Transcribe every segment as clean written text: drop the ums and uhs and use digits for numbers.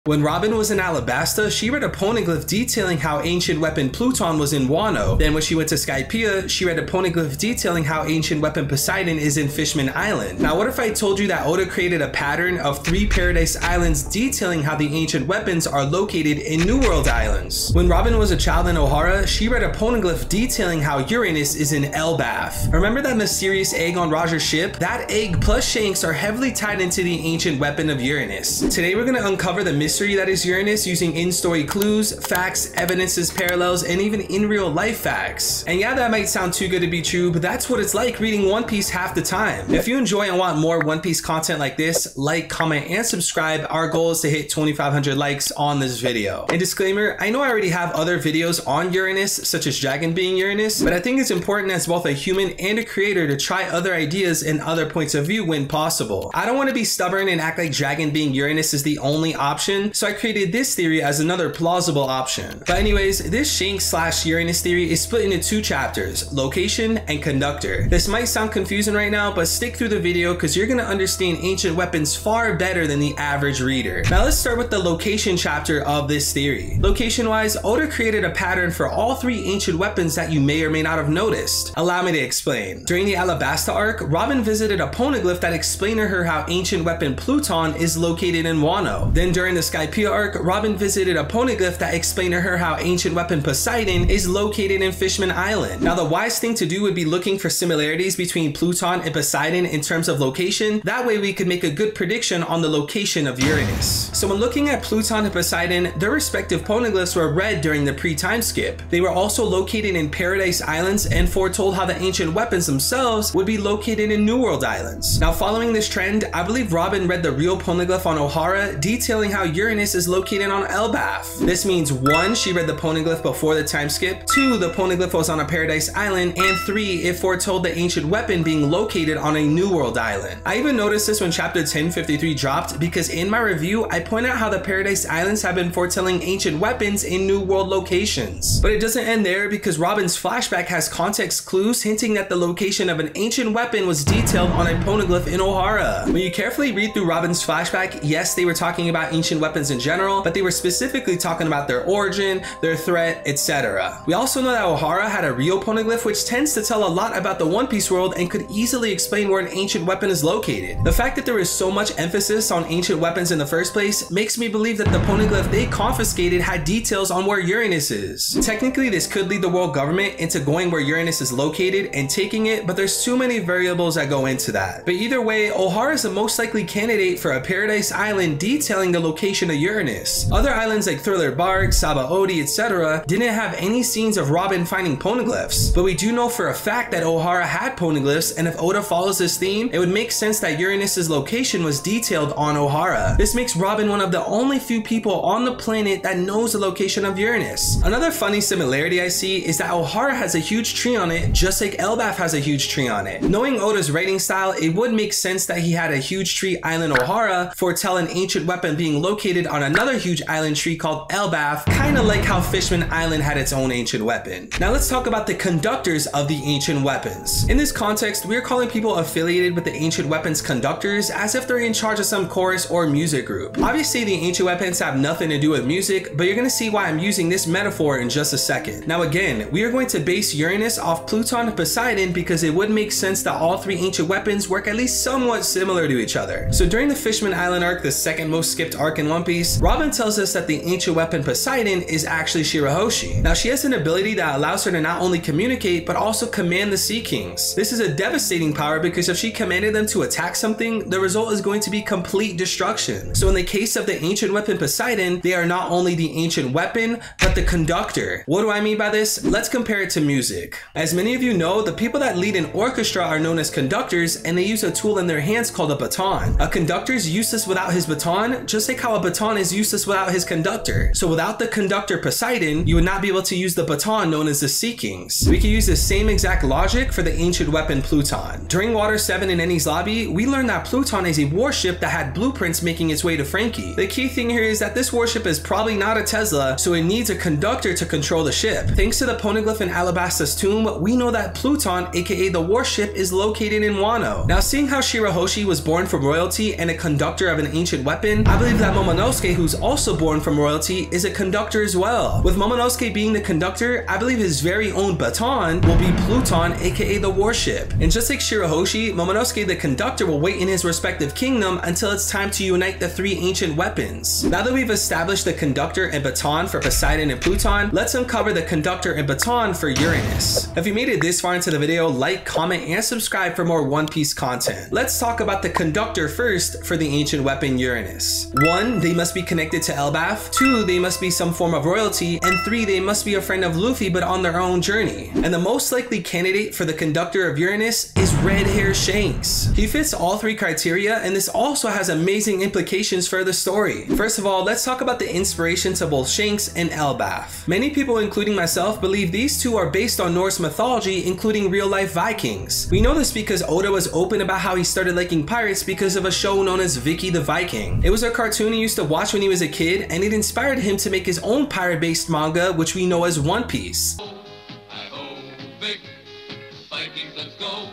When Robin was in Alabasta, she read a poneglyph detailing how ancient weapon Pluton was in Wano. Then when she went to Skypiea, she read a poneglyph detailing how ancient weapon Poseidon is in Fishman Island. Now what if I told you that Oda created a pattern of 3 Paradise Islands detailing how the ancient weapons are located in New World Islands? When Robin was a child in Ohara, she read a poneglyph detailing how Uranus is in Elbaf. Remember that mysterious egg on Roger's ship? That egg plus Shanks are heavily tied into the ancient weapon of Uranus. Today we're going to uncover the mystery that is Uranus using in-story clues, facts, evidences, parallels, and even in real life facts. And yeah, that might sound too good to be true, but that's what it's like reading One Piece half the time. If you enjoy and want more One Piece content like this, like, comment, and subscribe. Our goal is to hit 2,500 likes on this video. And disclaimer, I know I already have other videos on Uranus, such as Dragon being Uranus, but I think it's important as both a human and a creator to try other ideas and other points of view when possible. I don't want to be stubborn and act like Dragon being Uranus is the only option, so I created this theory as another plausible option. But anyways, this Shanks/Uranus theory is split into 2 chapters, location and conductor. This might sound confusing right now, but stick through the video because you're going to understand ancient weapons far better than the average reader. Now let's start with the location chapter of this theory. Location wise, Oda created a pattern for all 3 ancient weapons that you may or may not have noticed. Allow me to explain. During the Alabasta arc, Robin visited a poneglyph that explained to her how ancient weapon Pluton is located in Wano. Then during the Skypiea arc, Robin visited a poneglyph that explained to her how ancient weapon Poseidon is located in Fishman Island. Now the wise thing to do would be looking for similarities between Pluton and Poseidon in terms of location. That way we could make a good prediction on the location of Uranus. So when looking at Pluton and Poseidon, their respective poneglyphs were read during the pre-time skip. They were also located in Paradise Islands and foretold how the ancient weapons themselves would be located in New World Islands. Now following this trend, I believe Robin read the real poneglyph on Ohara detailing how Uranus is located on Elbaf. This means 1, she read the poneglyph before the time skip, 2, the poneglyph was on a Paradise Island, and 3, it foretold the ancient weapon being located on a New World Island. I even noticed this when chapter 1053 dropped because in my review I point out how the Paradise Islands have been foretelling ancient weapons in New World locations. But it doesn't end there because Robin's flashback has context clues hinting that the location of an ancient weapon was detailed on a poneglyph in Ohara. When you carefully read through Robin's flashback, yes, they were talking about ancient weapons in general, but they were specifically talking about their origin, their threat, etc. We also know that Ohara had a real poneglyph which tends to tell a lot about the One Piece world and could easily explain where an ancient weapon is located. The fact that there is so much emphasis on ancient weapons in the first place makes me believe that the poneglyph they confiscated had details on where Uranus is. Technically, this could lead the world government into going where Uranus is located and taking it, but there's too many variables that go into that. But either way, Ohara is the most likely candidate for a Paradise Island detailing the location of Uranus. Other islands like Thriller Bark, Sabaody, etc. didn't have any scenes of Robin finding poneglyphs, but we do know for a fact that Ohara had poneglyphs, and if Oda follows this theme, it would make sense that Uranus's location was detailed on Ohara. This makes Robin one of the only few people on the planet that knows the location of Uranus. Another funny similarity I see is that Ohara has a huge tree on it, just like Elbaf has a huge tree on it. Knowing Oda's writing style, it would make sense that he had a huge tree island Ohara foretell an ancient weapon being located on another huge island tree called Elbaf, kinda like how Fishman Island had its own ancient weapon. Now let's talk about the conductors of the ancient weapons. In this context, we are calling people affiliated with the ancient weapons conductors as if they're in charge of some chorus or music group. Obviously the ancient weapons have nothing to do with music, but you're gonna see why I'm using this metaphor in just a second. Now again, we are going to base Uranus off Pluton and Poseidon because it would make sense that all 3 ancient weapons work at least somewhat similar to each other. So during the Fishman Island arc, the second most skipped arc in One Piece, Robin tells us that the ancient weapon Poseidon is actually Shirahoshi. Now she has an ability that allows her to not only communicate but also command the Sea Kings. This is a devastating power because if she commanded them to attack something, the result is going to be complete destruction. So in the case of the ancient weapon Poseidon, they are not only the ancient weapon but the conductor. What do I mean by this? Let's compare it to music. As many of you know, the people that lead an orchestra are known as conductors, and they use a tool in their hands called a baton. A conductor is useless without his baton, just like how a baton is useless without his conductor. So without the conductor Poseidon, you would not be able to use the baton known as the Sea Kings. We can use the same exact logic for the ancient weapon Pluton. During Water 7 in Eni's lobby, we learned that Pluton is a warship that had blueprints making its way to Frankie. The key thing here is that this warship is probably not a Tesla, so it needs a conductor to control the ship. Thanks to the poneglyph in Alabasta's tomb, we know that Pluton, aka the warship, is located in Wano. Now seeing how Shirahoshi was born from royalty and a conductor of an ancient weapon, I believe that moment Momonosuke, who's also born from royalty, is a conductor as well. With Momonosuke being the conductor, I believe his very own baton will be Pluton, aka the warship. And just like Shirahoshi, Momonosuke the conductor will wait in his respective kingdom until it's time to unite the three ancient weapons. Now that we've established the conductor and baton for Poseidon and Pluton, let's uncover the conductor and baton for Uranus. If you made it this far into the video, like, comment, and subscribe for more One Piece content. Let's talk about the conductor first for the ancient weapon Uranus. 1. They must be connected to Elbaf. 2. They must be some form of royalty. And 3. They must be a friend of Luffy but on their own journey. And the most likely candidate for the conductor of Uranus is red hair Shanks. He fits all three criteria, and this also has amazing implications for the story. First of all, let's talk about the inspiration to both Shanks and Elbaf. Many people, including myself, believe these two are based on Norse mythology, including real-life Vikings. We know this because Oda was open about how he started liking pirates because of a show known as Vicky the Viking. It was a cartoon he used to watch when he was a kid, and it inspired him to make his own pirate-based manga, which we know as One Piece.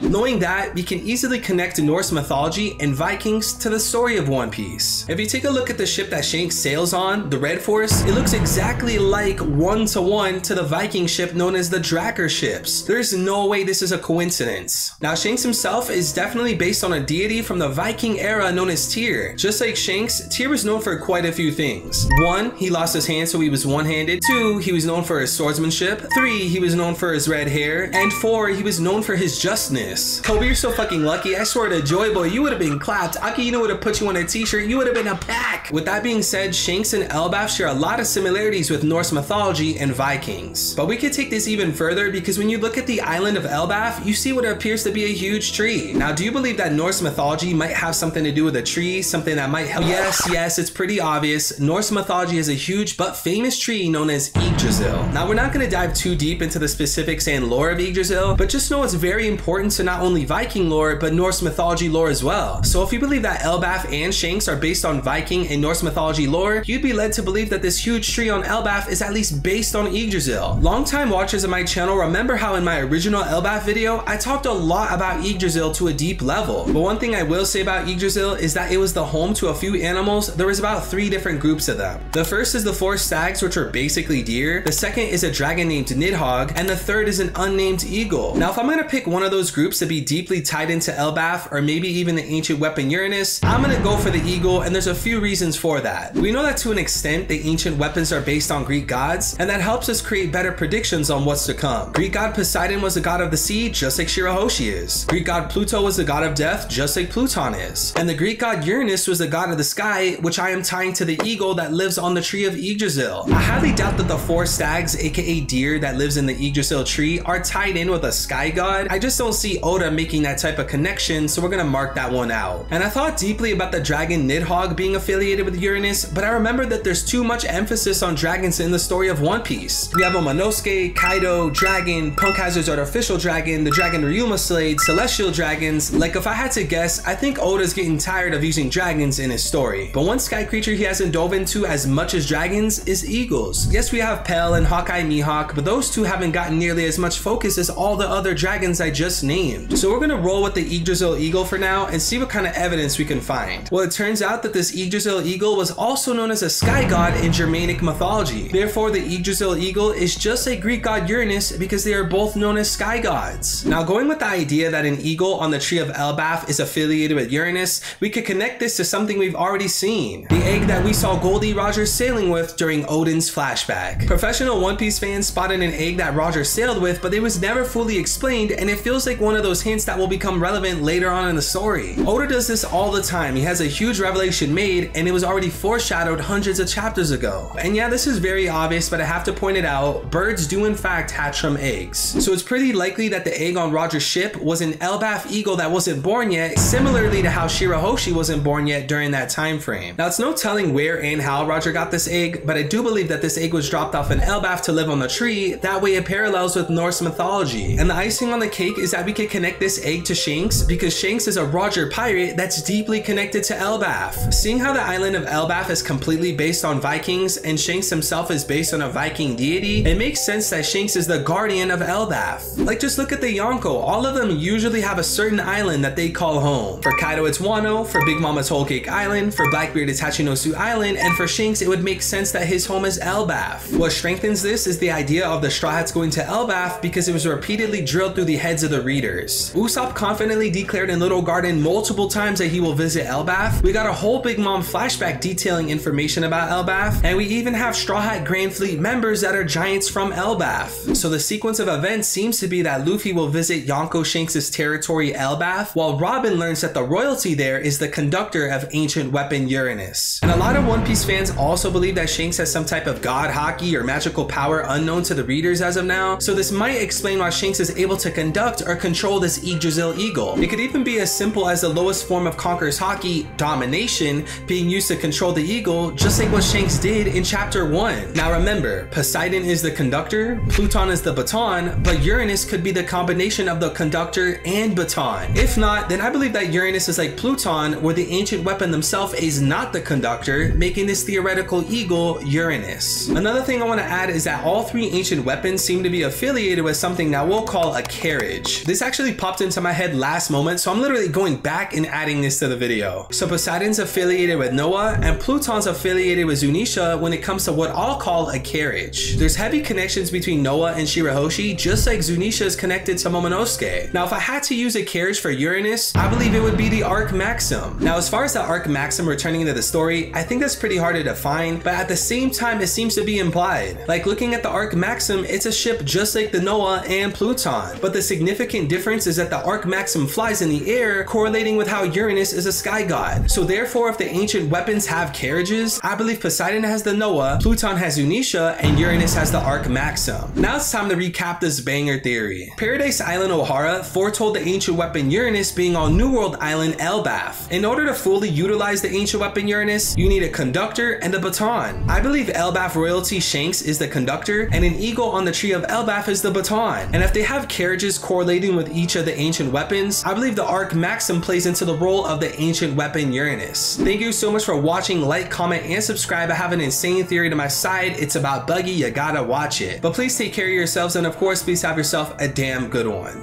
Knowing that, we can easily connect Norse mythology and Vikings to the story of One Piece. If you take a look at the ship that Shanks sails on, the Red Force, it looks exactly like one-to-one to the Viking ship known as the Drakkar ships. There's no way this is a coincidence. Now, Shanks himself is definitely based on a deity from the Viking era known as Tyr. Just like Shanks, Tyr was known for quite a few things. 1. He lost his hand so he was one-handed. 2. He was known for his swordsmanship. 3. He was known for his red hair. And 4. He was known for his justness. Kobe, you're so fucking lucky. I swear to Joy Boy, you would have been clapped. Aki would have put you on a t-shirt. You would have been a pack. With that being said, Shanks and Elbaf share a lot of similarities with Norse mythology and Vikings. But we could take this even further because when you look at the island of Elbaf, you see what appears to be a huge tree. Now, do you believe that Norse mythology might have something to do with a tree? Something that might help? Yes, it's pretty obvious. Norse mythology has a huge but famous tree known as Yggdrasil. Now, we're not going to dive too deep into the specifics and lore of Yggdrasil, but just know it's very important to not only Viking lore, but Norse mythology lore as well. So if you believe that Elbaf and Shanks are based on Viking and Norse mythology lore, you'd be led to believe that this huge tree on Elbaf is at least based on Yggdrasil. Longtime watchers of my channel remember how in my original Elbaf video, I talked a lot about Yggdrasil to a deep level. But one thing I will say about Yggdrasil is that it was the home to a few animals. There was about 3 different groups of them. The first is the 4 stags, which are basically deer. The second is a dragon named Nidhogg, and the third is an unnamed eagle. Now, if I'm gonna pick one of those groups to be deeply tied into Elbaf, or maybe even the ancient weapon Uranus, I'm gonna go for the eagle, and there's a few reasons for that. We know that to an extent, the ancient weapons are based on Greek gods, and that helps us create better predictions on what's to come. Greek god Poseidon was the god of the sea, just like Shirahoshi is. Greek god Pluto was the god of death, just like Pluton is. And the Greek god Uranus was the god of the sky, which I am tying to the eagle that lives on the tree of Yggdrasil. I highly doubt that the 4 stags, aka deer, that lives in the Yggdrasil tree are tied in with a sky god. I just don't see Oda making that type of connection, so we're gonna mark that one out. And I thought deeply about the dragon Nidhogg being affiliated with Uranus, but I remember that there's too much emphasis on dragons in the story of One Piece. We have a Momonosuke, Kaido, dragon, Punk Hazard's artificial dragon, the dragon Ryuma slayed, celestial dragons. Like, if I had to guess, I think Oda's getting tired of using dragons in his story. But one sky creature he hasn't dove into as much as dragons is eagles. Yes, we have Pell and Hawkeye Mihawk, but those two haven't gotten nearly as much focus as all the other dragons I just named. So we're gonna roll with the Yggdrasil eagle for now and see what kind of evidence we can find. Well, it turns out that this Yggdrasil eagle was also known as a sky god in Germanic mythology. Therefore, the Yggdrasil eagle is just like Greek god Uranus because they are both known as sky gods. Now, going with the idea that an eagle on the tree of Elbaf is affiliated with Uranus, we could connect this to something we've already seen. The egg that we saw Goldie Roger sailing with during Odin's flashback. Professional One Piece fans spotted an egg that Roger sailed with, but it was never fully explained, and it feels like one of those hints that will become relevant later on in the story. Oda does this all the time. He has a huge revelation made, and it was already foreshadowed hundreds of chapters ago. And yeah, this is very obvious, but I have to point it out, birds do in fact hatch from eggs. So it's pretty likely that the egg on Roger's ship was an Elbaf eagle that wasn't born yet, similarly to how Shirahoshi wasn't born yet during that time frame. Now, it's no telling where and how Roger got this egg, but I do believe that this egg was dropped off in Elbaf to live on the tree. That way it parallels with Norse mythology. And the icing on the cake is that we can could connect this egg to Shanks because Shanks is a Roger pirate that's deeply connected to Elbaf. Seeing how the island of Elbaf is completely based on Vikings and Shanks himself is based on a Viking deity, it makes sense that Shanks is the guardian of Elbaf. Like, just look at the Yonko, all of them usually have a certain island that they call home. For Kaido it's Wano, for Big Mama's Whole Cake Island, for Blackbeard it's Hachinosu Island, and for Shanks it would make sense that his home is Elbaf. What strengthens this is the idea of the Straw Hats going to Elbaf because it was repeatedly drilled through the heads of the readers. Usopp confidently declared in Little Garden multiple times that he will visit Elbaf. We got a whole Big Mom flashback detailing information about Elbaf, and we even have Straw Hat Grand Fleet members that are giants from Elbaf. So the sequence of events seems to be that Luffy will visit Yonko Shanks' territory Elbaf, while Robin learns that the royalty there is the conductor of ancient weapon Uranus. And a lot of One Piece fans also believe that Shanks has some type of god haki or magical power unknown to the readers as of now, so this might explain why Shanks is able to conduct or control this Yggdrasil eagle. It could even be as simple as the lowest form of Conqueror's haki, domination, being used to control the eagle, just like what Shanks did in chapter 1. Now remember, Poseidon is the conductor, Pluton is the baton, but Uranus could be the combination of the conductor and baton. If not, then I believe that Uranus is like Pluton, where the ancient weapon themselves is not the conductor, making this theoretical eagle Uranus. Another thing I want to add is that all three ancient weapons seem to be affiliated with something that we'll call a carriage. This actually popped into my head last moment, so I'm literally going back and adding this to the video. So Poseidon's affiliated with Noah, and Pluton's affiliated with Zunisha when it comes to what I'll call a carriage. There's heavy connections between Noah and Shirahoshi, just like Zunisha is connected to Momonosuke. Now, if I had to use a carriage for Uranus, I believe it would be the Arc Maxim. Now, as far as the Arc Maxim returning into the story, I think that's pretty hard to define, but at the same time, it seems to be implied. Like, looking at the Arc Maxim, it's a ship just like the Noah and Pluton, but the significant difference is that the Arc Maxim flies in the air, correlating with how Uranus is a sky god. So therefore, if the ancient weapons have carriages, I believe Poseidon has the Noah, Pluton has Zunisha, and Uranus has the Arc Maxim. Now it's time to recap this banger theory. Paradise Island O'Hara foretold the ancient weapon Uranus being on New World Island Elbaf. In order to fully utilize the ancient weapon Uranus, you need a conductor and a baton. I believe Elbaf royalty Shanks is the conductor, and an eagle on the tree of Elbaf is the baton. And if they have carriages correlating with each of the ancient weapons, I believe the Arc Maxim plays into the role of the ancient weapon Uranus. Thank you so much for watching. Like, comment, and subscribe. I have an insane theory to my side. It's about Buggy. You gotta watch it. But please take care of yourselves, and of course, please have yourself a damn good one.